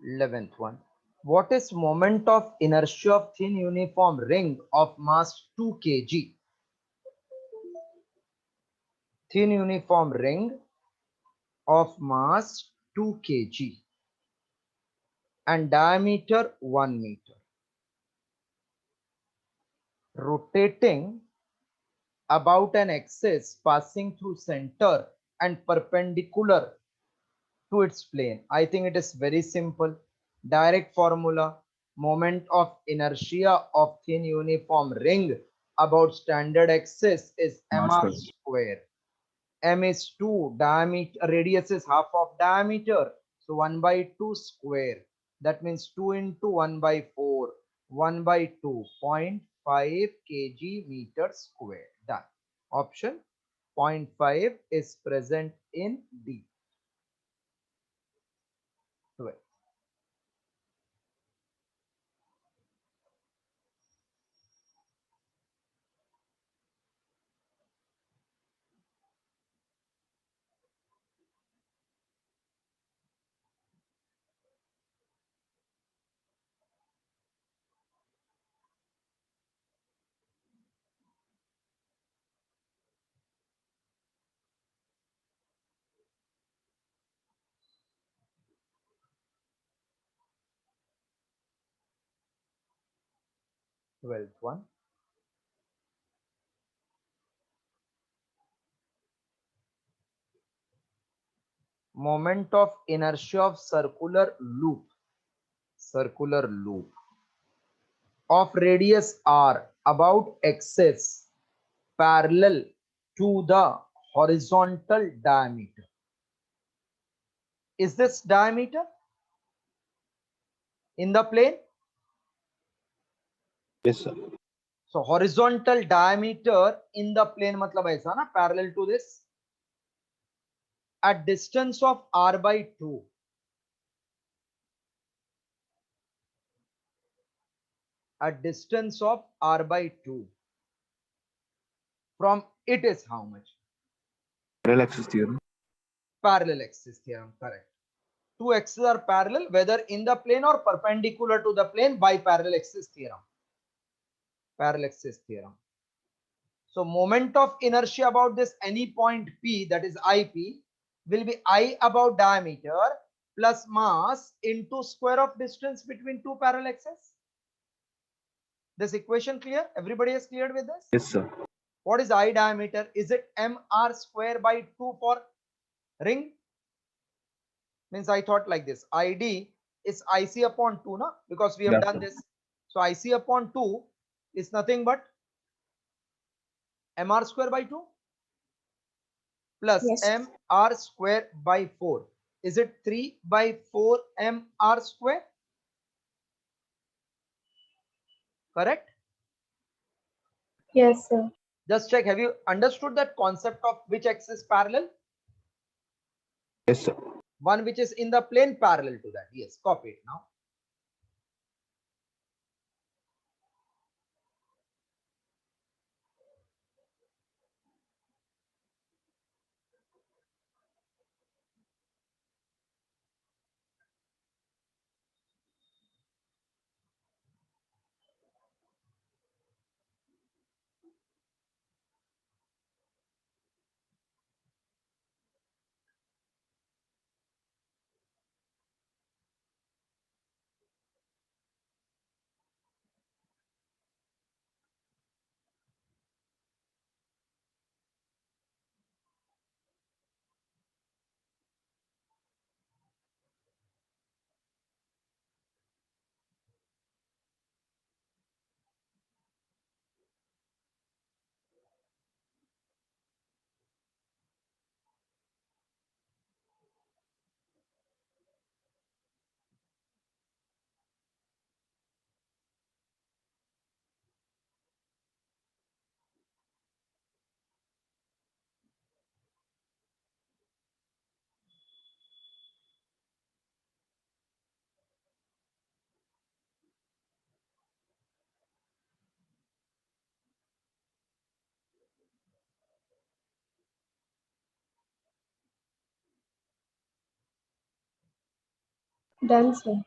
11th one. What is moment of inertia of thin uniform ring of mass 2 kg? Thin uniform ring of mass 2 kg and diameter 1 meter, rotating about an axis passing through center and perpendicular to its plane. I think it is very simple. Direct formula. Moment of inertia of thin uniform ring about standard axis is Mass mr square. square. M is 2, diameter, radius is half of diameter. So 1 by 2 square. That means 2 into 1 by 4. 1 by 2, 0.5 kg meter square. Done. Option 0.5 is present in D. 12. 12th one. Moment of inertia of circular loop of radius r about axis parallel to the horizontal diameter. Is this diameter in the plane? Yes, sir. So horizontal diameter in the plane matlab aisa na, parallel to this, at distance of r by 2. At distance of r by 2 from it is how much? Parallel axis theorem. Parallel axis theorem, correct. Two axes are parallel whether in the plane or perpendicular to the plane by parallel axis theorem. Parallel axis theorem. So moment of inertia about this any point P, that is IP, will be I about diameter plus mass into square of distance between two parallel axes. This equation clear? Everybody is cleared with this? Yes, sir. What is I diameter? Is it mr square by 2 for ring? Means I thought like this. ID is IC upon 2, na? Because we have Yeah, done sir. this. So IC upon 2 is nothing but mr square by 2 plus Yes. mr square by 4. Is it 3 by 4 mr square? Correct? Yes, sir. Just check. Have you understood that concept of which axis parallel? Yes, sir. One which is in the plane parallel to that. Yes, copy it now. Done, sir.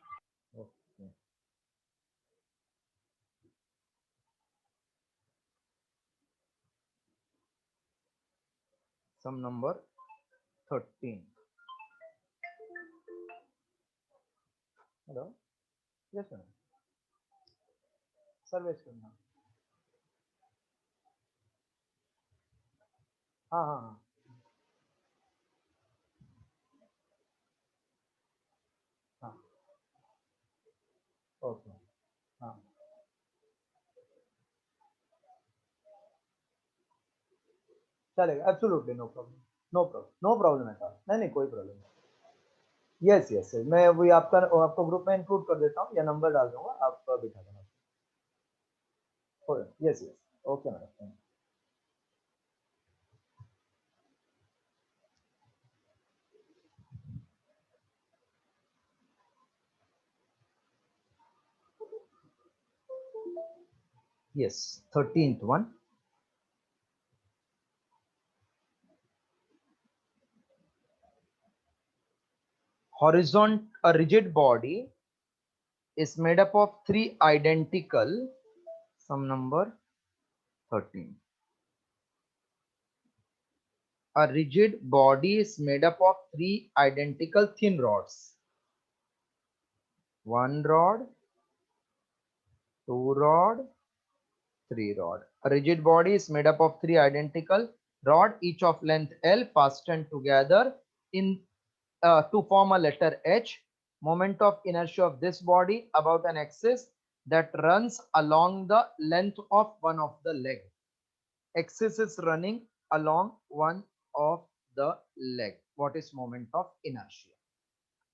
Sum number 13. Hello. Yes, sir. Sarvesh करना. हाँ हाँ हाँ. हाँ. Okay. हाँ. चलेगा. Absolutely no problem. No problem. No problem at all. नहीं नहीं कोई प्रॉब्लम नहीं. Yes yes yes. मैं वही आपको ग्रुप में इंक्लूड कर देता हूँ या नंबर डाल दूंगा. आप बिठा देना. Yes yes. Okay madam. Yes, 13th one. A rigid body is made up of three identical, sum number 13. A rigid body is made up of three identical thin rods. One rod, two rod, three rod. A rigid body is made up of three identical rod, each of length L, fastened together in to form a letter H. Moment of inertia of this body about an axis that runs along the length of one of the leg. Axis is running along one of the leg. What is moment of inertia?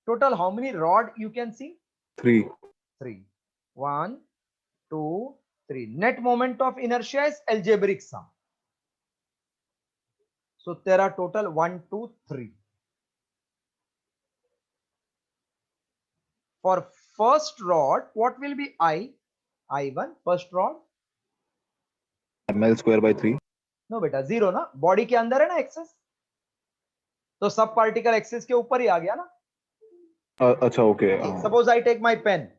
Total how many rod you can see? 3. 3. 1, 2, 3. Net moment of inertia is algebraic sum. So there are total 1, 2, 3. For first rod, what will be I? I1, first rod. ml square by 3. No बेटा zero ना. Body के अंदर है ना access. तो सब particle access के ऊपर ही आ गया ना. अच्छा okay. Suppose I take my pen.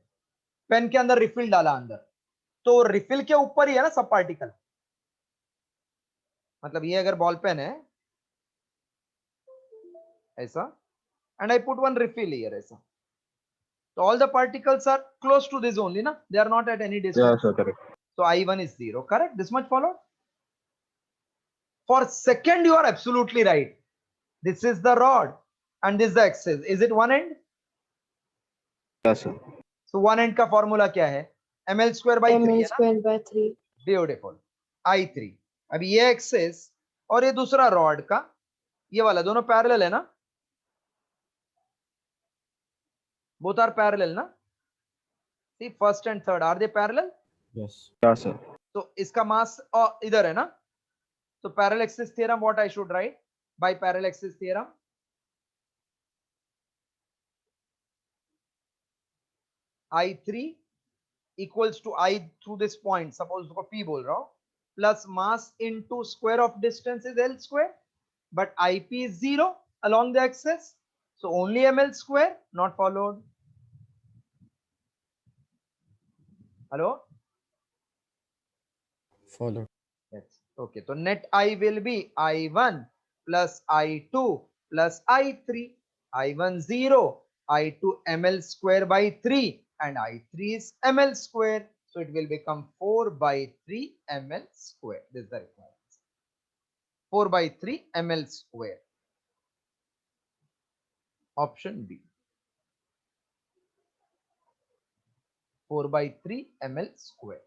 Pen के अंदर रिफिल डाला अंदर. तो रिफिल के ऊपर ही है ना सब पार्टिकल. मतलब ये अगर बॉल पेन है ऐसा and I put one refill here ऐसा. तो all the particles are close to this only ना. They are not at any distance. Yeah, sir, correct. So I1 is 0. Correct? This much followed? For second, you are absolutely right. This is the rod and this is the axis. Is it one end? Yes, sir. So one end का formula क्या है? ml square by 3 ml है ना? square by 3. Beautiful. I3. अभी ये access और ये दूसरा रॉड का ये वाला दोनों पैरेलल है ना? Both are parallel ना? See first and third, are they parallel? Yes. Yes, sir. तो इसका मास इधर है ना? So parallel axis theorem, what I should write by parallel axis theorem? I3 equals to I through this point, suppose उसको P बोल रहा हूँ, plus mass into square of distance is L square, but IP is 0 along the axis, so only ml square. Not followed. Hello? Follow. Yes. Okay, so net I will be I1 plus I2 plus I3. I1 0, I2 ml square by 3 and I3 is ml square. So it will become 4 by 3 ml square. This is the requirement. 4 by 3 ml square. Option B. 4 by 3 ml square.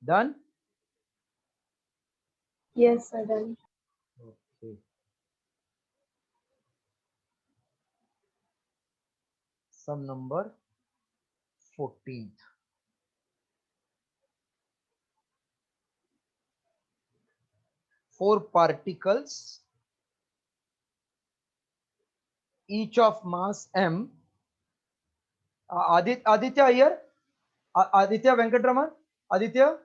Done? Yes, sir, done. Okay. Sum number 14th. Four particles, each of mass m. Aditya here? Aditya Venkatraman? Aditya?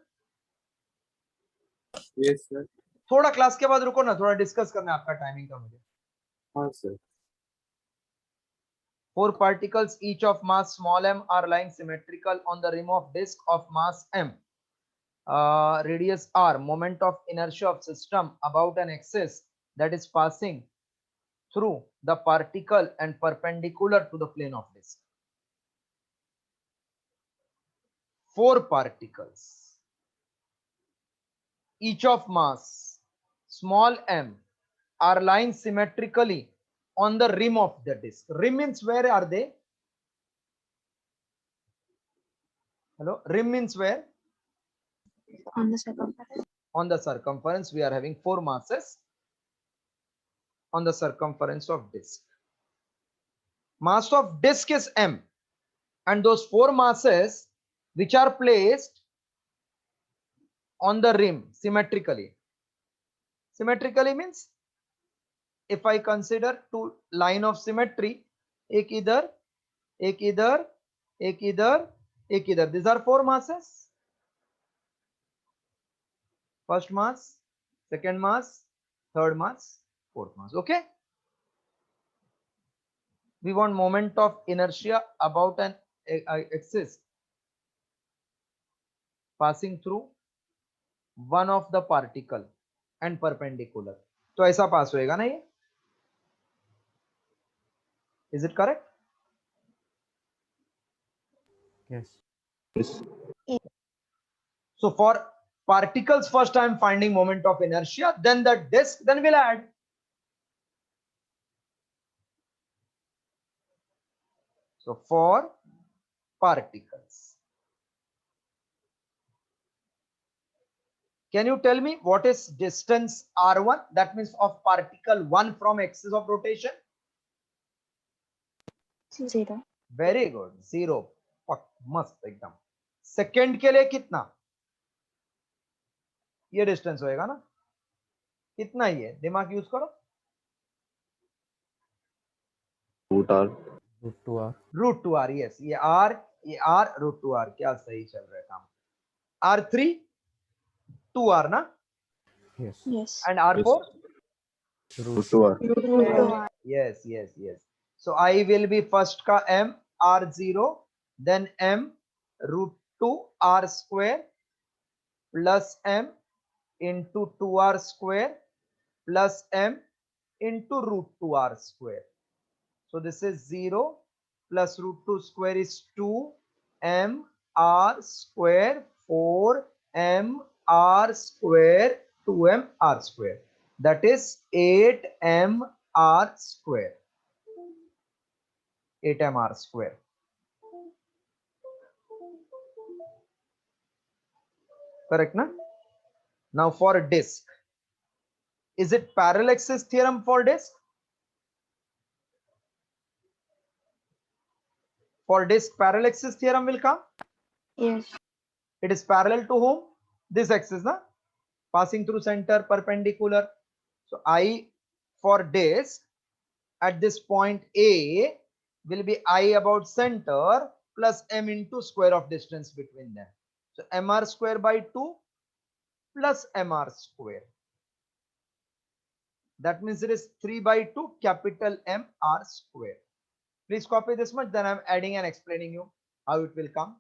Yes, sir. थोड़ा class के बाद रुको ना, थोड़ा discuss करना है आपका timing का मुझे. हाँ sir. Four particles, each of mass small m, are lying symmetrical on the rim of disk of mass m. Radius r, moment of inertia of system about an axis that is passing through the particle and perpendicular to the plane of disk. Four particles, each of mass small m, are lying symmetrically on the rim of the disk. Rim means where are they? Hello, rim means where? On the circumference. On the circumference. We are having four masses on the circumference of disk. Mass of disk is m, and those four masses which are placed on the rim symmetrically. Symmetrically means if I consider two line of symmetry, ek idhar, ek idhar, ek idhar, ek idhar. These are four masses. First mass, second mass, third mass, fourth mass. Okay. We want moment of inertia about an axis passing through one of the particle and perpendicular. तो ऐसा पास होएगा ना ये? Is it correct? Yes. Yes. So for particles, first I am finding moment of inertia, then the disk, then we'll add. So for particles, can you tell me what is distance r1? That means of particle 1 from axis of rotation. 0. Very good. 0. मस्त एकदम. Second के लिए कितना? ये distance होएगा ना? कितना ही है? दिमाग यूज करो. Root R. Root 2r. Root two R. Yes, ये आर, ये आर, रूट टू आर. क्या सही चल रहा है काम? R3 2r ना? Yes. Yes. And R4? Root 2R. Root 2r. Yes, yes, yes. So I will be first ka m r0, then m root 2 r square plus m into 2r square plus m into root 2r square. So this is 0 plus root 2 square is 2 m r square 4 m r square 2m r square. That is 8 m r square. 8 m r square. Correct, na? Now for disk, is it parallel axis theorem for disk? For disk, parallel axis theorem will come. Yes. It is parallel to whom? This axis, na? Passing through center, perpendicular. So I for disk at this point A will be I about center plus m into square of distance between them. So mr square by 2 plus mr square. That means it is 3 by 2 capital M R square. Please copy this much, then I'm adding and explaining you how it will come.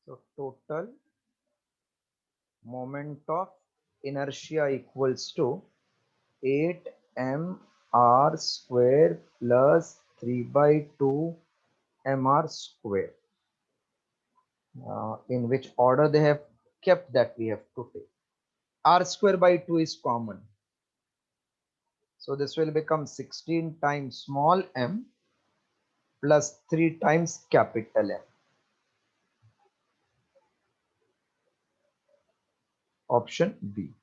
So total moment of inertia equals to 8 mr square plus 3 by 2 mr square. In which order they have kept, that we have to take. R square by 2 is common. So this will become 16 times small m plus 3 times capital M. Option B.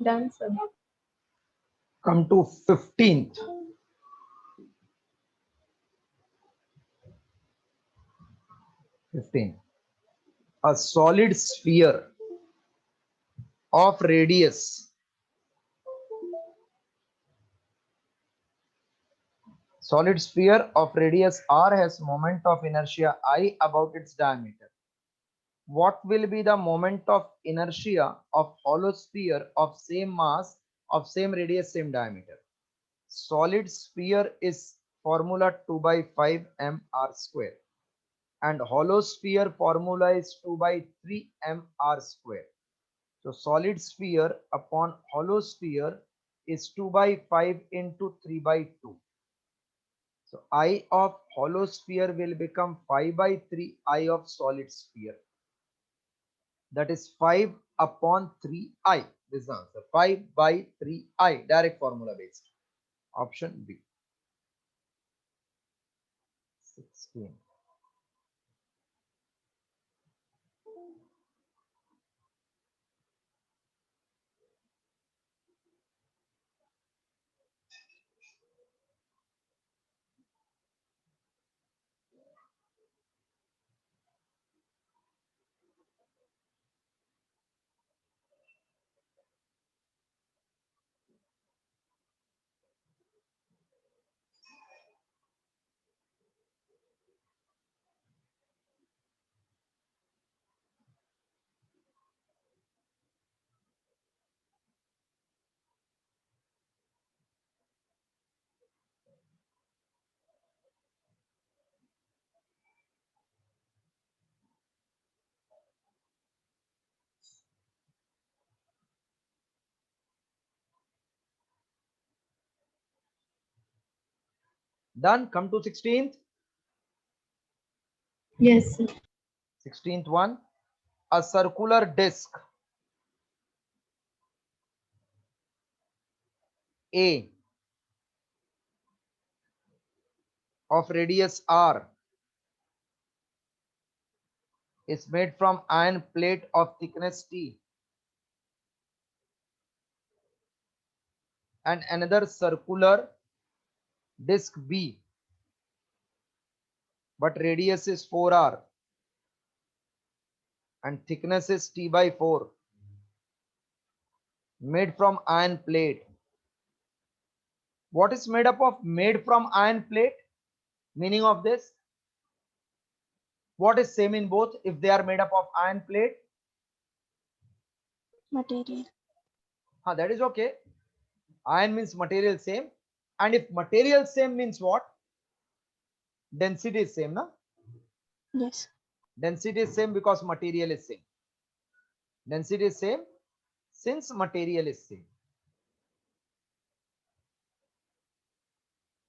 Done, sir. Come to 15th. 15. A solid sphere of radius. Solid sphere of radius r has moment of inertia I about its diameter. What will be the moment of inertia of hollow sphere of same mass, of same radius, same diameter? Solid sphere is formula 2 by 5 m r square, and hollow sphere formula is 2 by 3 m r square. So solid sphere upon hollow sphere is 2 by 5 into 3 by 2. So I of hollow sphere will become 5 by 3 I of solid sphere. That is 5 upon 3I. This is the answer. 5 by 3I. Direct formula based. Option B. 16. Done. Come to 16th. Yes, sir. 16th one. A circular disc A of radius r is made from iron plate of thickness T, and another circular disc B, but radius is 4r and thickness is T by 4, made from iron plate. What is made up of made from iron plate? Meaning of this? What is same in both if they are made up of iron plate? Material. That is okay. Iron means material same. And if material same means what? Density is same, na? Yes. Density is same because material is same. Density is same since material is same.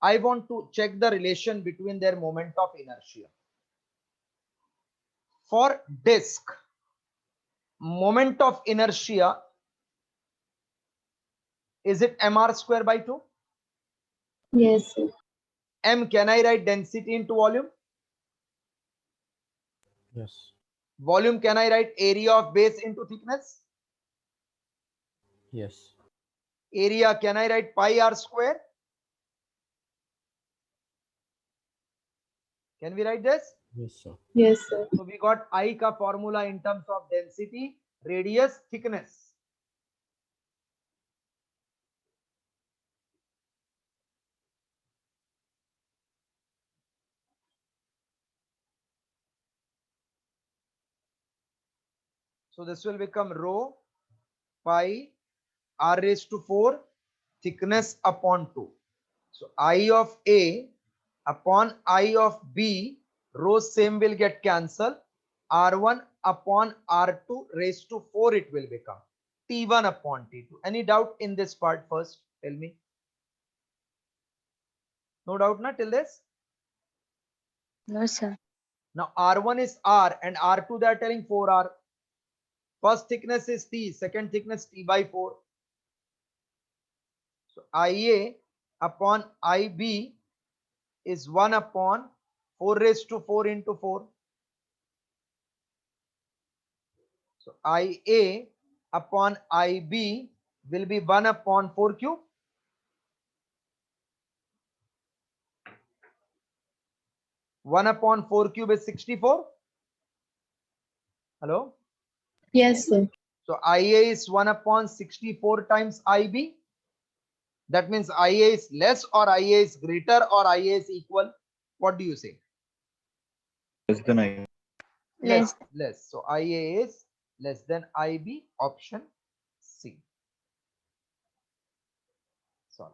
I want to check the relation between their moment of inertia. For disk, moment of inertia, is it mr square by 2? Yes, sir. M, can I write density into volume? Yes. Volume, can I write area of base into thickness? Yes. Area, can I write pi r square? Can we write this? Yes, sir. Yes, sir. So we got I ka formula in terms of density, radius, thickness. So this will become rho pi r raised to 4 thickness upon 2. So I of A upon I of B, rho same will get cancelled. R1 upon R2 raised to 4 it will become. T1 upon T2. Any doubt in this part first? Tell me. No doubt, na, till this? No, sir. Now R1 is R and R2 they are telling 4R. First thickness is T, second thickness T by 4. So IA upon IB is 1 upon 4 raised to 4 into 4. So IA upon IB will be 1 upon 4 cube. One upon 4 cube is 64. Hello? Yes, sir. So IA is 1 upon 64 times IB. That means IA is less or IA is greater or IA is equal. What do you say? Less than I. Less. Less. So IA is less than IB, option C. Sorry.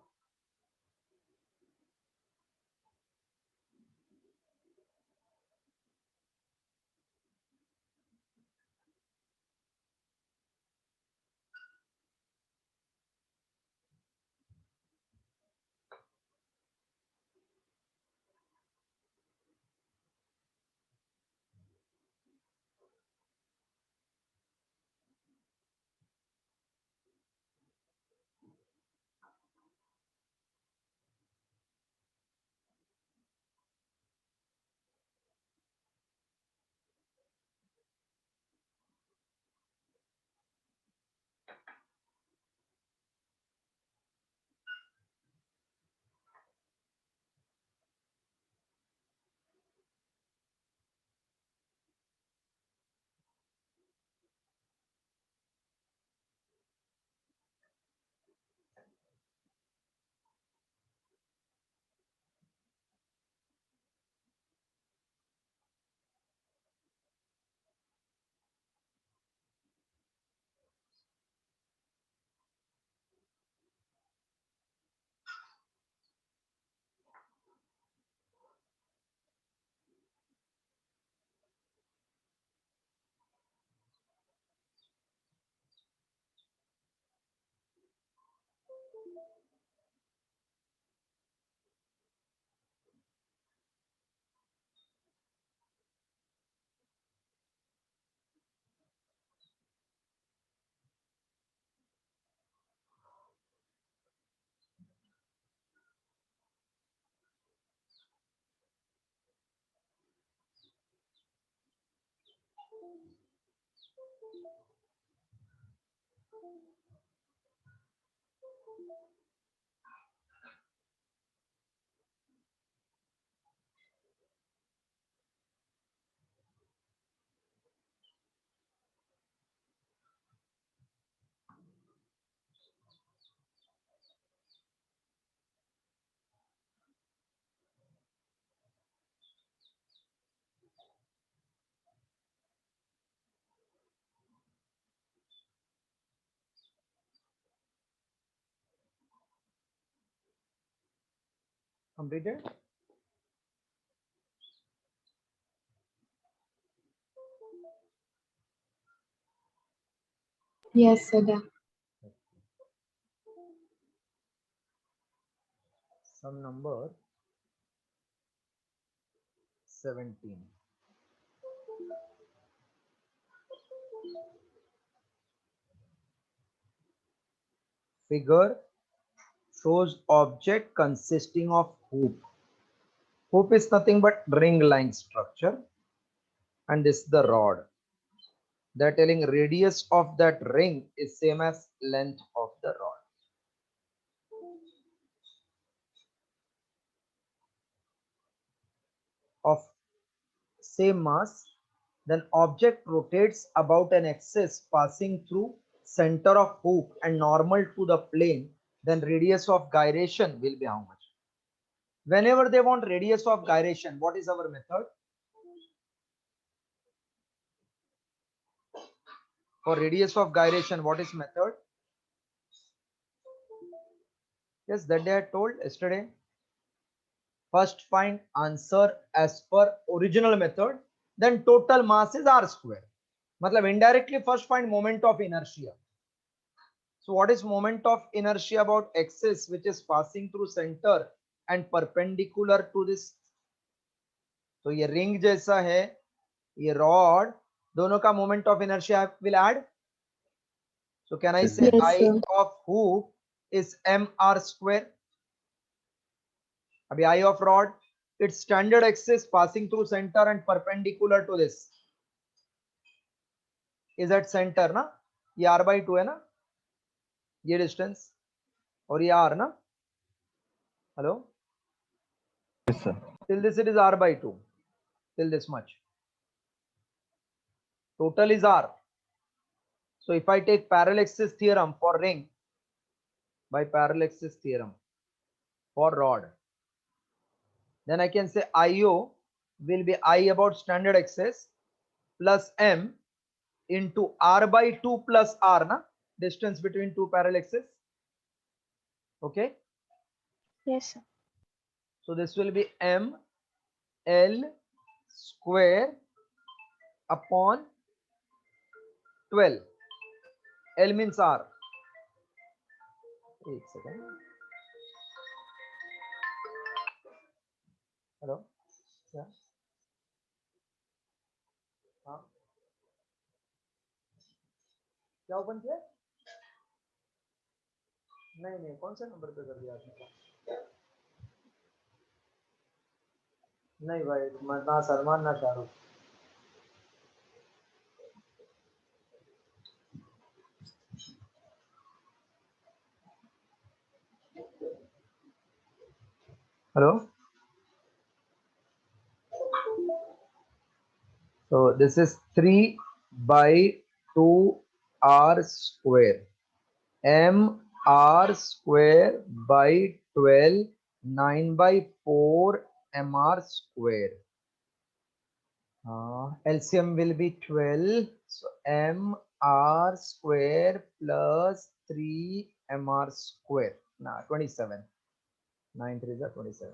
Completed? Yes, sir. Done. Sum number 17. Figure shows object consisting of hoop. Hoop is nothing but ring-like structure, and this is the rod. They're telling radius of that ring is same as length of the rod. Of same mass, then object rotates about an axis passing through center of hoop and normal to the plane, then radius of gyration will be how much? Whenever they want radius of gyration, what is our method? For radius of gyration, what is method? Yes, that day I told yesterday. First find answer as per original method, then total mass is r square. Matlab indirectly first find moment of inertia. So what is moment of inertia about axis which is passing through center and perpendicular to this? तो ये ring जैसा है, ये rod, दोनों का moment of inertia will add. So can I say Yes, I sir. of hoop is mr square? अभी I of rod, its standard axis passing through center and perpendicular to this is at center ना, ये r by 2 है ना, ये distance और ये r ना. Hello, Yes, sir. till this it is r by 2, till this much. Total is r. So if I take parallel axis theorem for ring by parallel axis theorem for rod, then I can say IO will be I about standard axis plus m into r by 2 plus r, na, distance between two parallel axes. Okay, Yes, sir. so this will be m l square upon 12. L means r. Wait a second. Hello, yeah, हाँ, क्या open किया? नहीं नहीं, कौन से number पे कर दिया आपने? नहीं भाई, ना सलमान ना Shahrukh. Hello. So this is 3 by 2 r square. M r square by 12, 9 by 4 mr square. LCM will be 12. So m r square plus 3 mr square. Nah, 27. 9 3 are 27.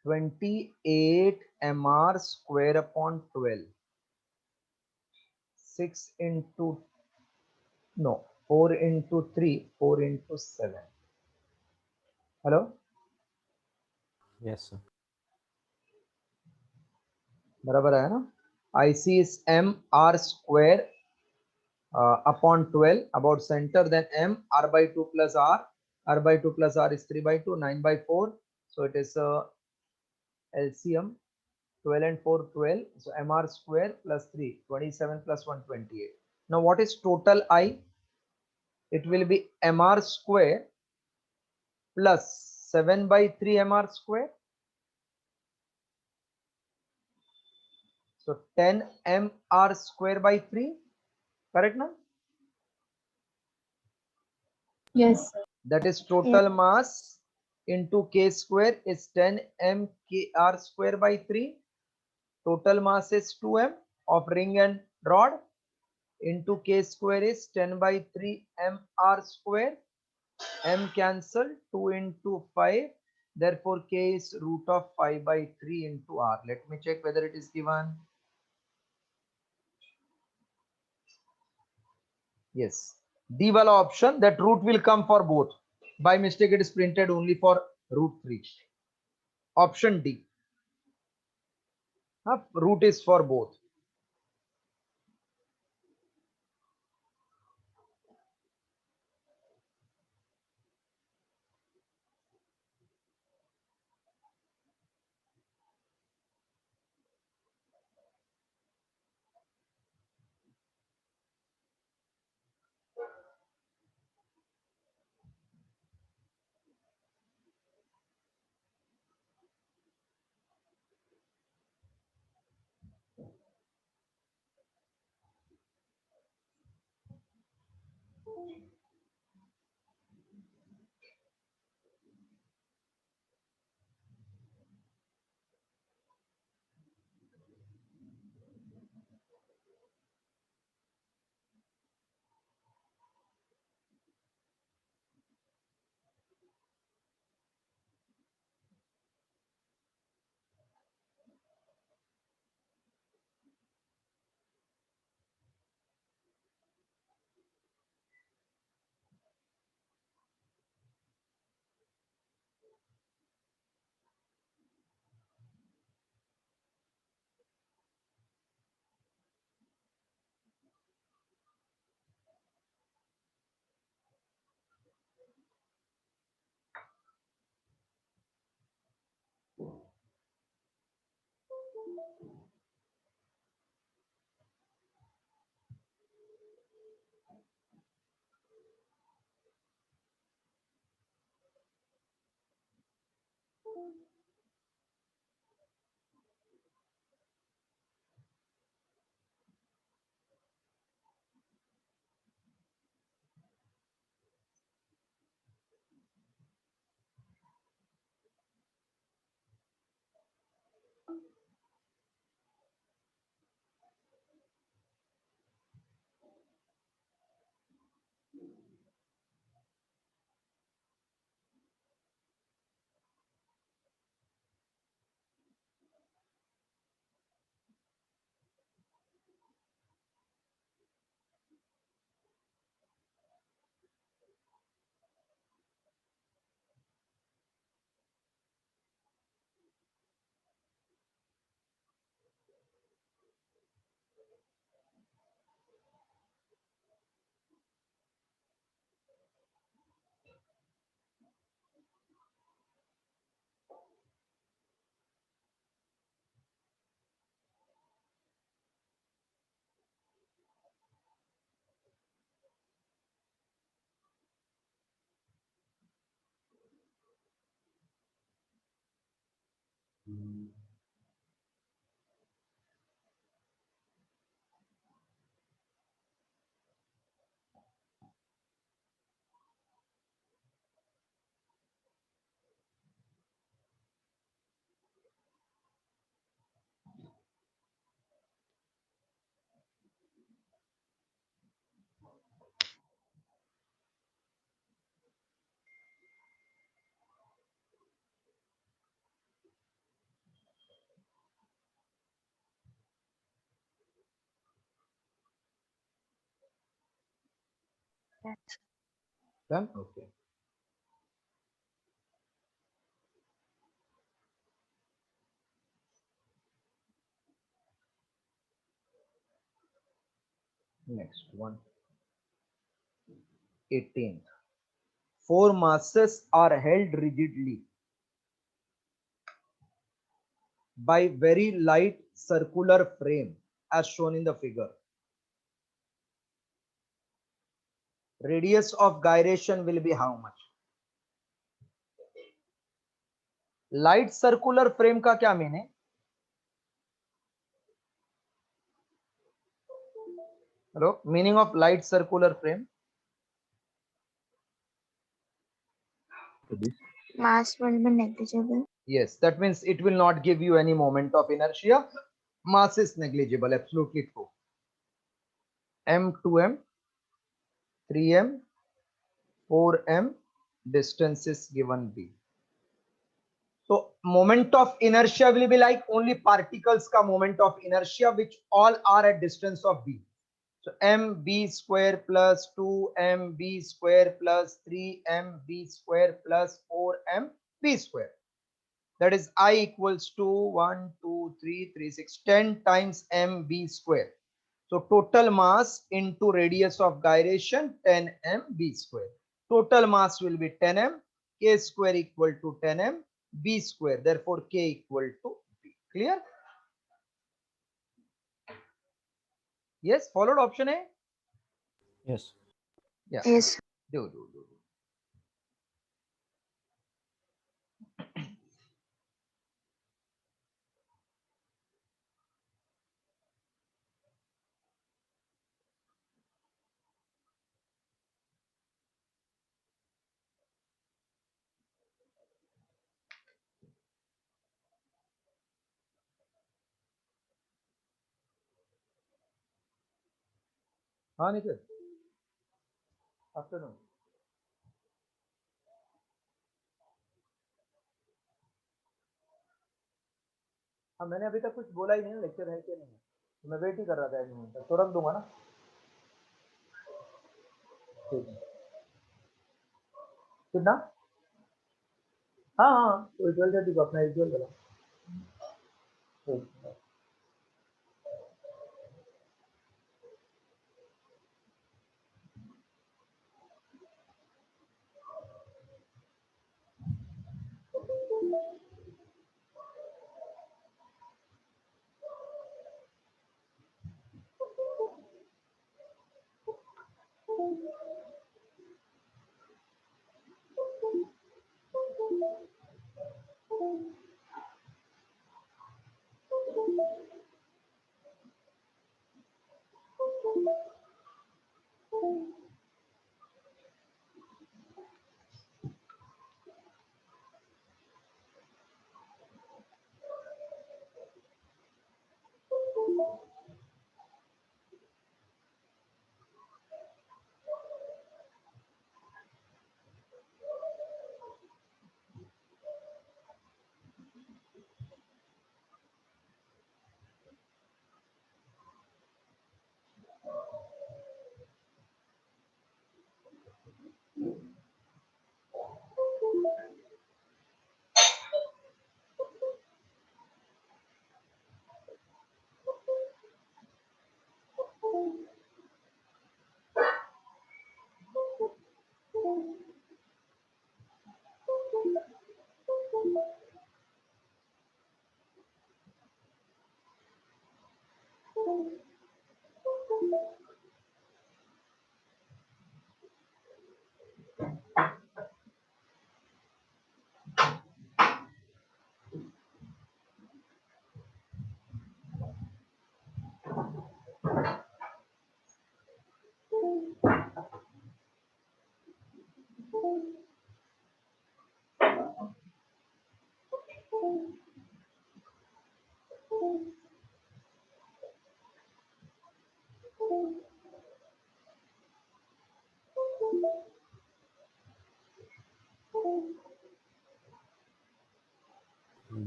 28 mr square upon 12. 6 into, no, 4 into 3, 4 into 7. Hello? Yes, sir. बराबर है ना? IC is m r square upon 12 about center, then m r by 2 plus r by 2 plus r is 3 by 2, 9 by 4. So it is LCM 12 and 4, 12. So mr square plus 3, 27 plus 1, 28. Now what is total I? It will be mr square plus 7 by 3 mr square. So 10 mr square by 3. Correct now? Yes, sir. That is total mass into k square is 10 mkr square by 3. Total mass is 2m of ring and rod into k square is 10 by 3 mr square. M cancel 2 into 5. Therefore, k is root of 5 by 3 into r. Let me check whether it is given. Yes. D wala option, that root will come for both. By mistake, it is printed only for root 3. Option D. Root is for both. Yes. Done? Okay. Next one. 18th. 4 masses are held rigidly by very light circular frame as shown in the figure. Radius of gyration will be how much? Light circular frame का क्या mean है? Hello, meaning of light circular frame? Mass will be negligible. Yes, that means it will not give you any moment of inertia. Mass is negligible, absolutely true. M, 2m, 3m, 4m, distance is given b. So moment of inertia will be like only particles ka moment of inertia which all are at distance of b. So mb square plus 2mb square plus 3mb square plus 4mb square. That is I equals to 1, 2, 3, 3, 6, 10 times mb square. So total mass into radius of gyration 10 mb square. Total mass will be 10 m, k square equal to 10 m, b square. Therefore, k equal to b. Clear? Yes, followed option A? Yes. Yeah. Yes. Do. हाँ Nikhil, afternoon. हाँ मैंने अभी तक कुछ बोला ही नहीं, lecture है कि नहीं है, तो मैं वेट ही कर रहा था 1 मिनट तक, तो रख दूंगा ना. ठीक है. कितना? हाँ हाँ, तो 12:30 को अपना यूजुअल करो. ठीक है.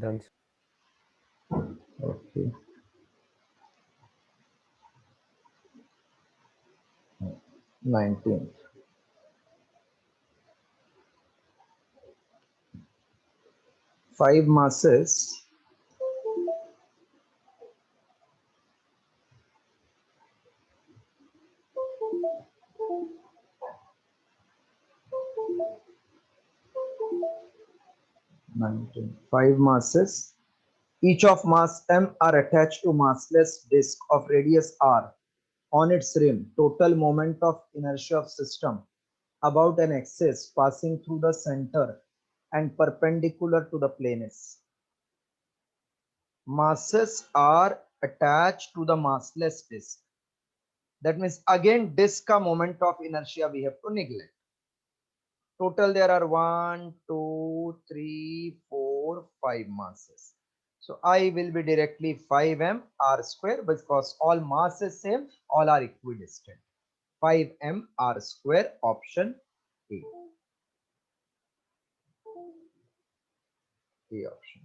Done. Okay. 19th. Five masses. Five masses Each of mass m are attached to massless disk of radius r on its rim. Total moment of inertia of system about an axis passing through the center and perpendicular to the plane is. Masses are attached to the massless disk. That means again disk ka moment of inertia we have to neglect. Total there are 1, 2, 3, 4, 5 masses. So I will be directly 5m r square because all mass is same, all are equidistant. 5m r square, option A. A option.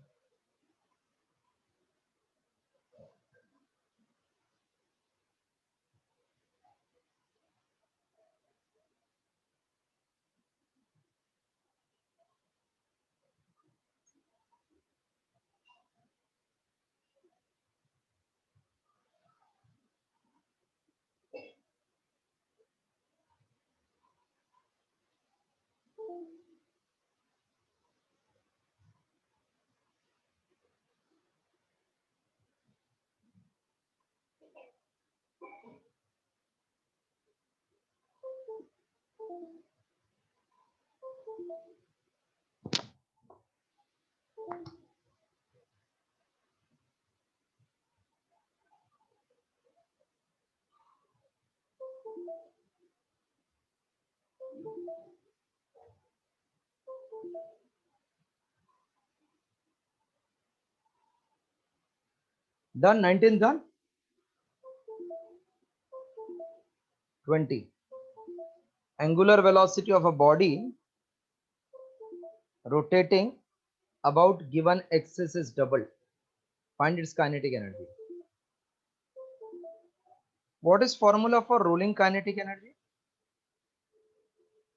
Done. 19 done. 20. Angular velocity of a body rotating about given axis is doubled. Find its kinetic energy. What is formula for rolling kinetic energy?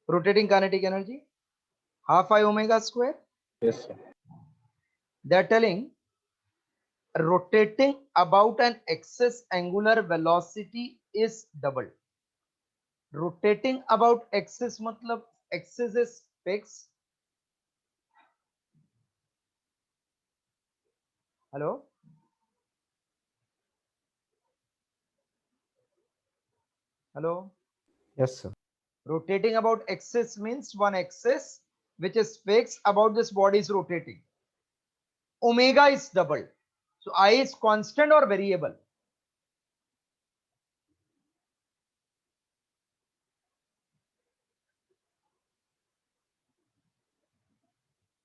Rotating kinetic energy? Half I omega square. Yes, sir. They are telling rotating about an axis angular velocity is doubled. Rotating about axis matlab axis is fixed. Hello? Hello? Yes, sir. Rotating about axis means one axis which is fixed about this body is rotating. Omega is doubled. So I is constant or variable?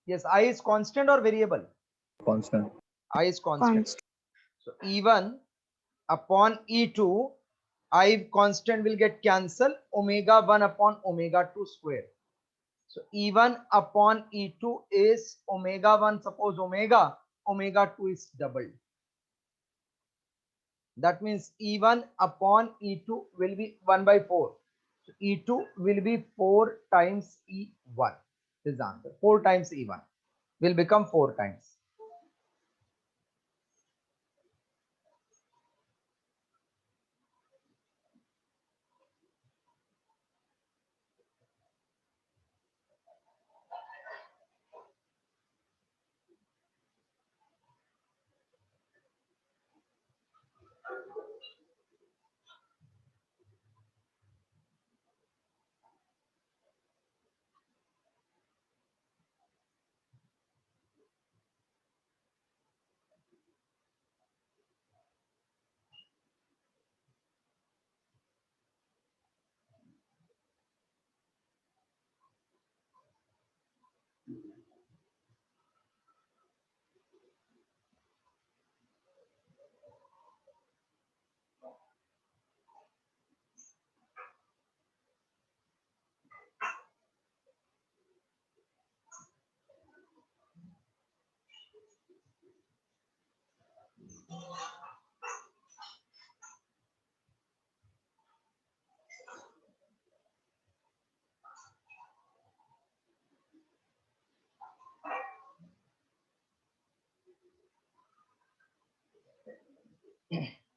Yes, I is constant or variable? Constant. I is constant. Constant. So E1 upon E2, I constant will get cancelled. Omega 1 upon omega 2 square. So E1 upon E2 is omega 1. Suppose omega 2 is doubled. That means E1 upon E2 will be 1 by 4. So E2 will be 4 times E1. This is the answer. 4 times E1 will become 4 times.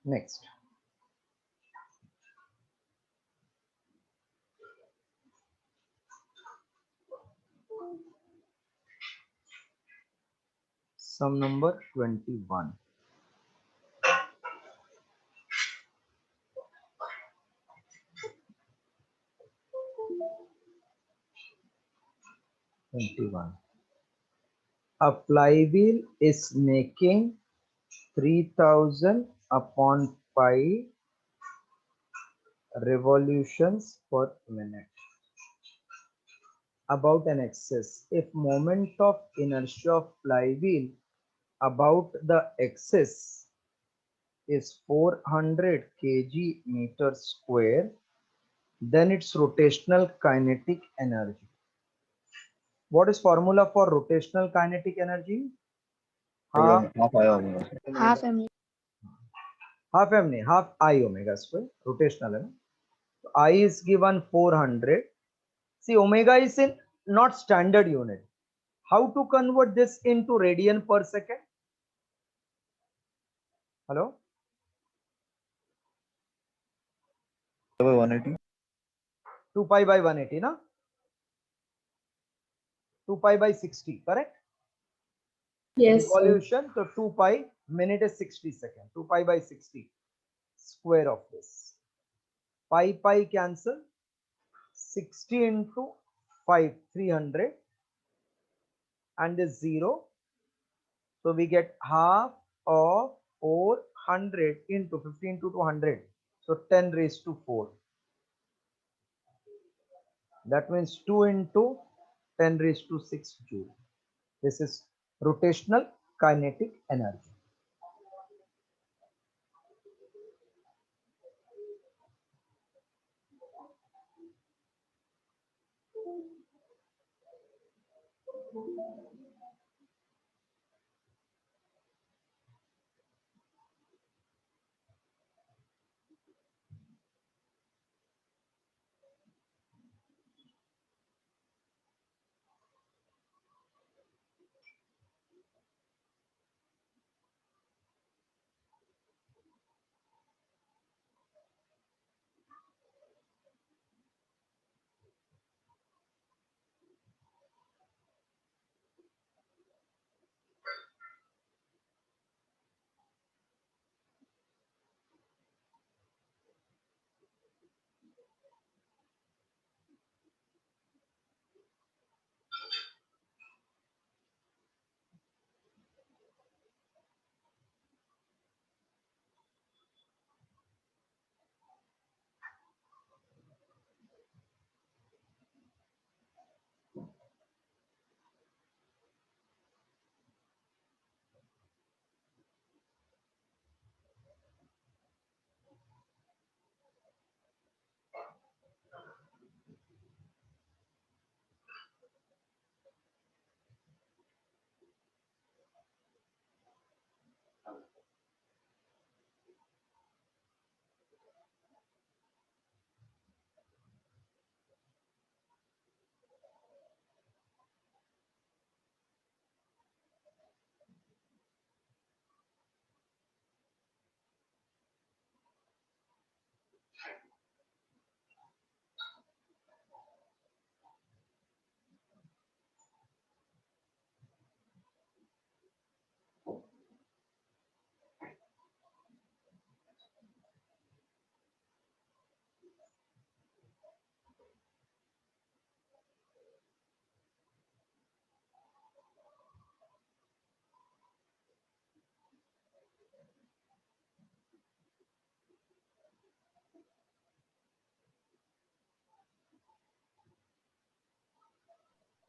Next. Sum number 21. A flywheel is making 3000 upon pi revolutions per minute about an axis. If moment of inertia of flywheel about the axis is 400 kg meter square, then its rotational kinetic energy. What is formula for rotational kinetic energy? Half half I omega. Half mv. half I omega square, rotational है ना? So I is given 400. See, omega is in not standard unit. How to convert this into radian per second? Hello? By 180. 2 pi by 180, na? 2 pi by 60, correct? Yes, sir. Revolution, so 2 pi, minute is 60 seconds. 2 pi by 60, square of this. Pi cancel. 60 into 5, 300, and is 0. So we get half of 400 into 15 to 200. So 10 raised to 4. That means 2 into 10 raised to 6 joule. This is rotational kinetic energy.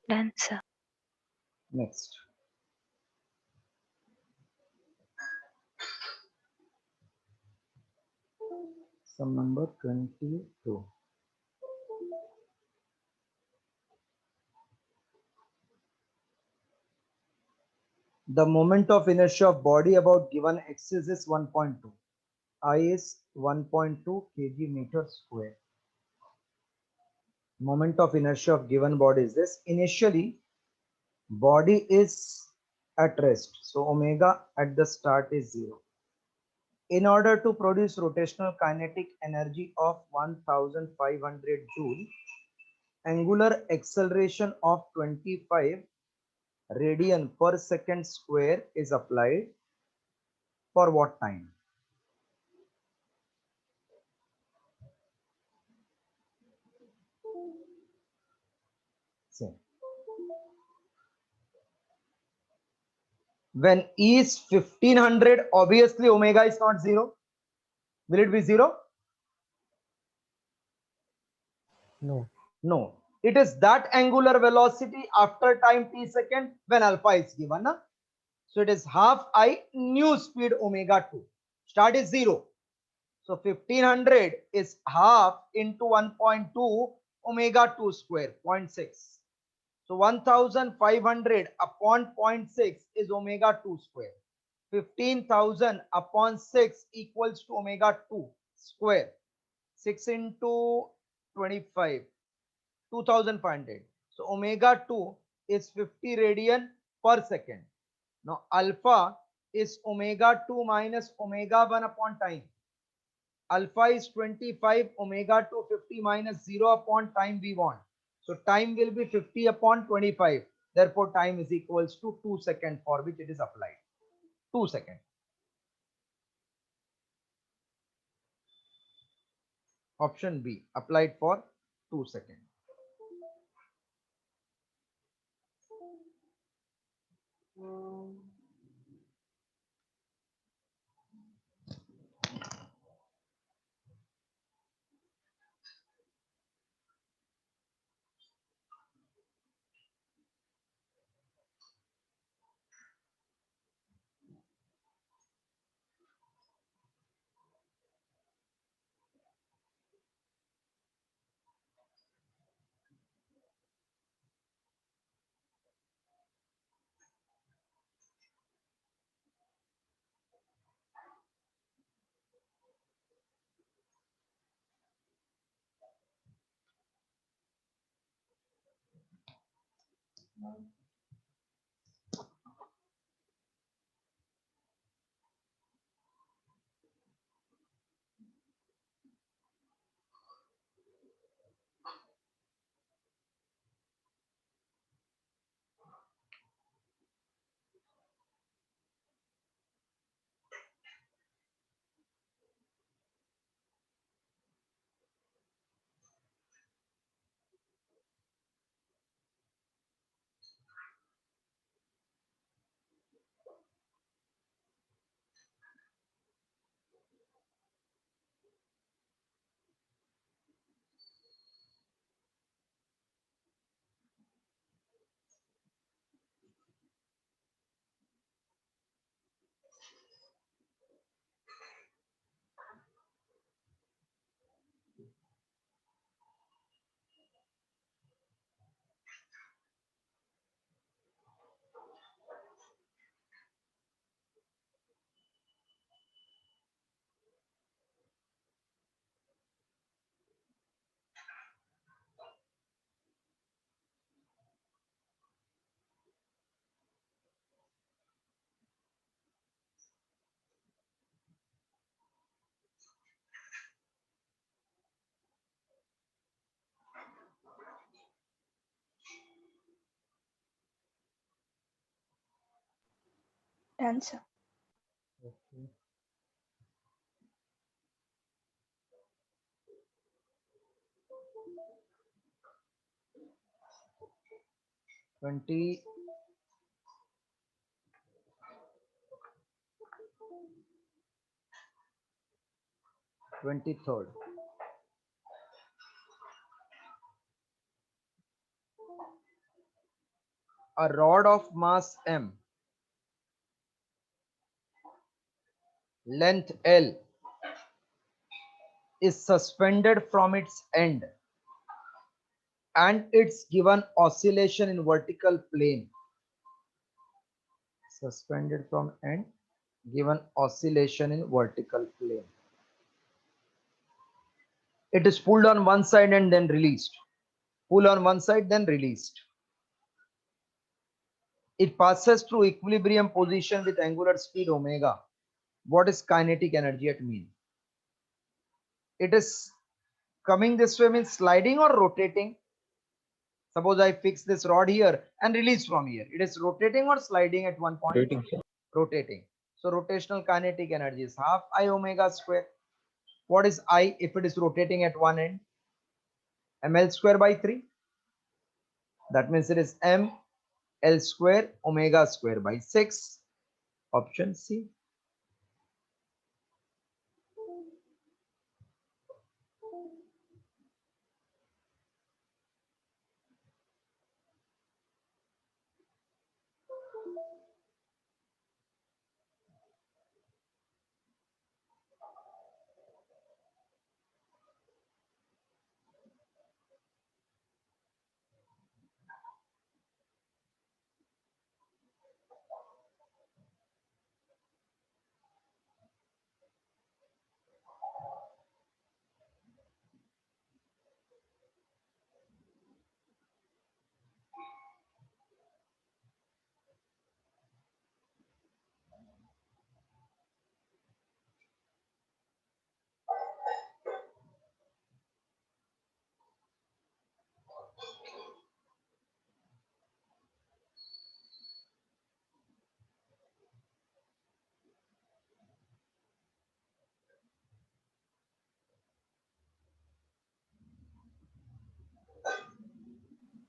Done, sir. Next. Sum number 22. The moment of inertia of body about given axis is 1.2. I is 1.2 kg meter square. Moment of inertia of given body is this. Initially, body is at rest. So omega at the start is 0. In order to produce rotational kinetic energy of 1500 joule, angular acceleration of 25 radian per second square is applied for what time? Same. When E is 1500, obviously omega is not 0. Will it be 0? No. No. It is that angular velocity after time t second when alpha is given. Na? So it is half I new speed omega 2. Start is 0. So 1500 is half into 1.2 omega 2 square, 0.6. So 1500 upon 0.6 is omega 2 square. 15,000 upon 6 equals to omega 2 square. 6 into 25, 2500. So omega 2 is 50 radian per second. Now alpha is omega 2 minus omega 1 upon time. Alpha is 25, omega 2 50 minus 0 upon time we want. So time will be 50 upon 25. Therefore time is equals to 2 seconds for which it is applied. 2 seconds. Option B, applied for 2 seconds. Done, sir. Okay. 20, 23rd. A rod of mass m, length L, is suspended from its end and it's given oscillation in vertical plane. Suspended from end, given oscillation in vertical plane. It is pulled on one side and then released. Pull on one side, then released. It passes through equilibrium position with angular speed omega. What is kinetic energy at mean? It is coming this way means sliding or rotating? Suppose I fix this rod here and release from here. It is rotating or sliding at one point? Rotating, sir. Rotating. So rotational kinetic energy is half I omega square. What is I if it is rotating at one end? ml square by 3. That means it is m L square omega square by 6. Option C.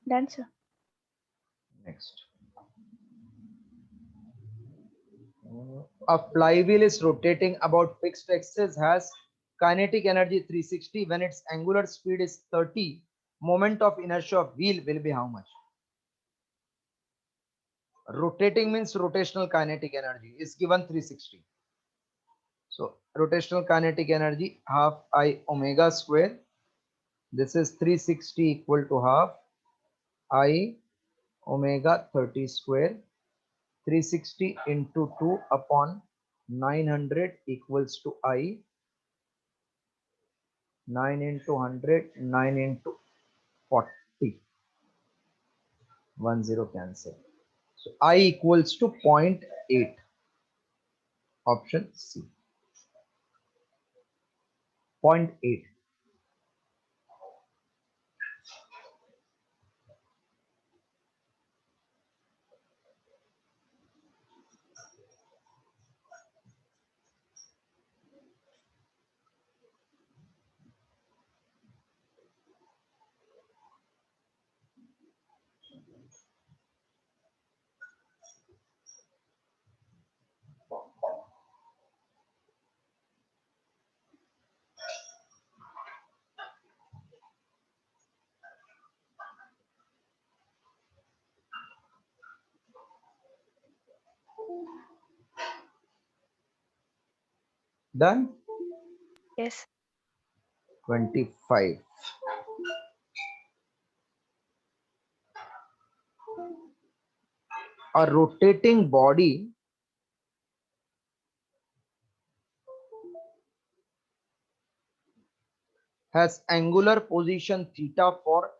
Done, sir. Next. A flywheel is rotating about fixed axis, has kinetic energy 360. When its angular speed is 30, moment of inertia of wheel will be how much? Rotating means rotational kinetic energy is given 360. So rotational kinetic energy half I omega square. This is 360 equal to half I omega 30 square. 360 into 2 upon 900 equals to I. 9 into 100, 9 into 40. 10 cancel. So I equals to 0.8. Option C. 0.8. Done? Yes. 25. A rotating body has angular position theta for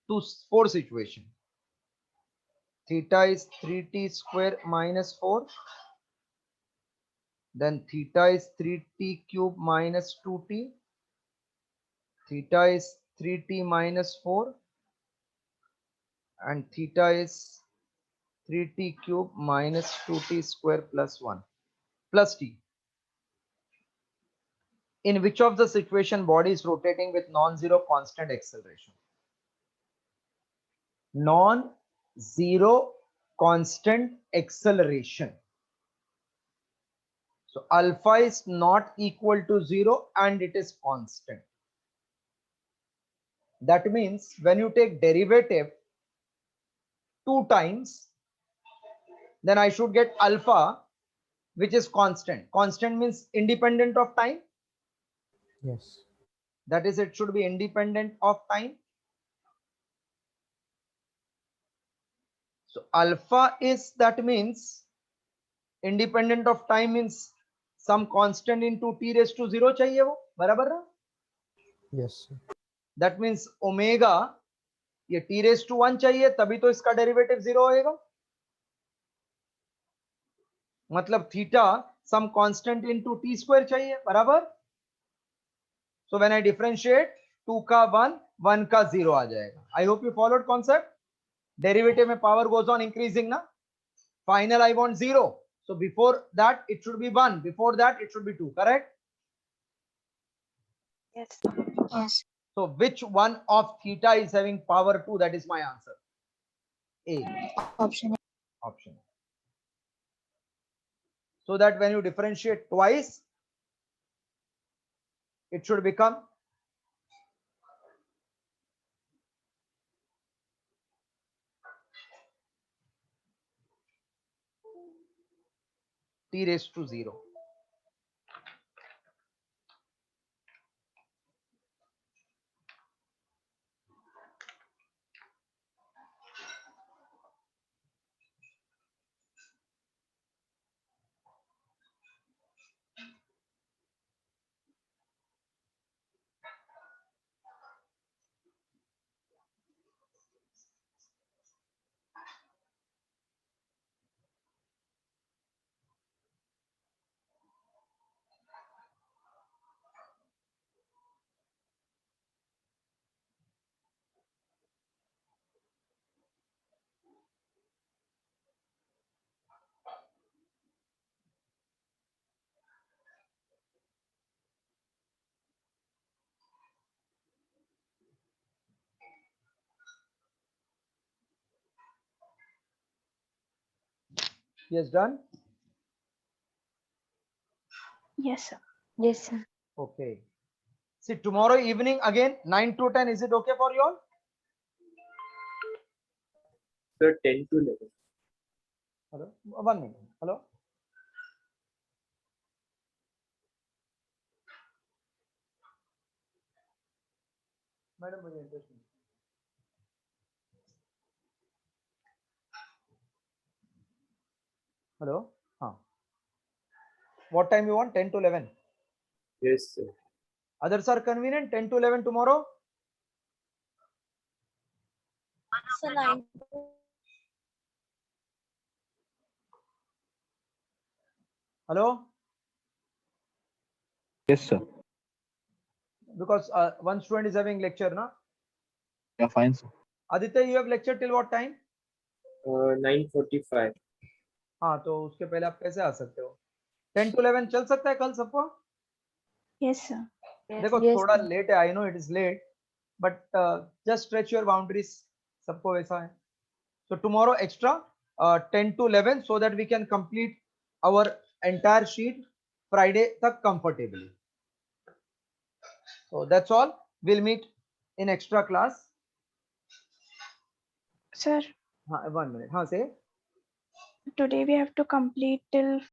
4 situation. Theta is 3t square minus 4. Then theta is 3t cube minus 2t. Theta is 3t minus 4. And theta is 3t cube minus 2t square plus 1 plus t. In which of the situation body is rotating with non-zero constant acceleration? Non-zero constant acceleration. So alpha is not equal to 0 and it is constant. That means when you take derivative 2 times, then I should get alpha, which is constant. Constant means independent of time. Yes. That is, it should be independent of time. So alpha is, that means independent of time means some constant into t raised to 0 चाहिए वो, बराबर ना? Yes. That means omega ये t raised to 1 चाहिए, तभी तो इसका derivative 0 होएगा. मतलब theta some constant into t square चाहिए, बराबर? So when I differentiate 2 का 1, 1 का 0 आ जाएगा. I hope you followed concept. Derivative mein power goes on increasing na. Final I want 0. So before that it should be 1. Before that it should be 2. Correct? Yes. Yes. So which one of theta is having power 2? That is my answer. A. Option A. Option. So that when you differentiate twice, it should become t raised to 0. Yes, done. Yes, sir. Yes, sir. Okay. See, tomorrow evening again 9 to 10. Is it okay for you all? Sir, 10 to 11. Hello. 1 minute. Hello. Madam, मुझे interest नहीं. Hello. What time you want? 10 to 11. Yes, sir. Others are convenient. 10 to 11 tomorrow. So 9. Hello. Yes, sir. Because one student is having lecture, na. Yeah, fine, sir. Aditya, you have lecture till what time? 9:45. हाँ, तो उसके पहले आप कैसे आ सकते हो? 10 to 11 चल सकता है कल सबको? Yes, sir. देखो Yes, थोड़ा sir. लेट है, I know it is late, but just stretch your boundaries. सबको वैसा है. So tomorrow extra 10 to 11 so that we can complete our entire sheet Friday tak comfortably. So that's all. We'll meet in extra class. Sir, 1 minute. Say. today we have to complete till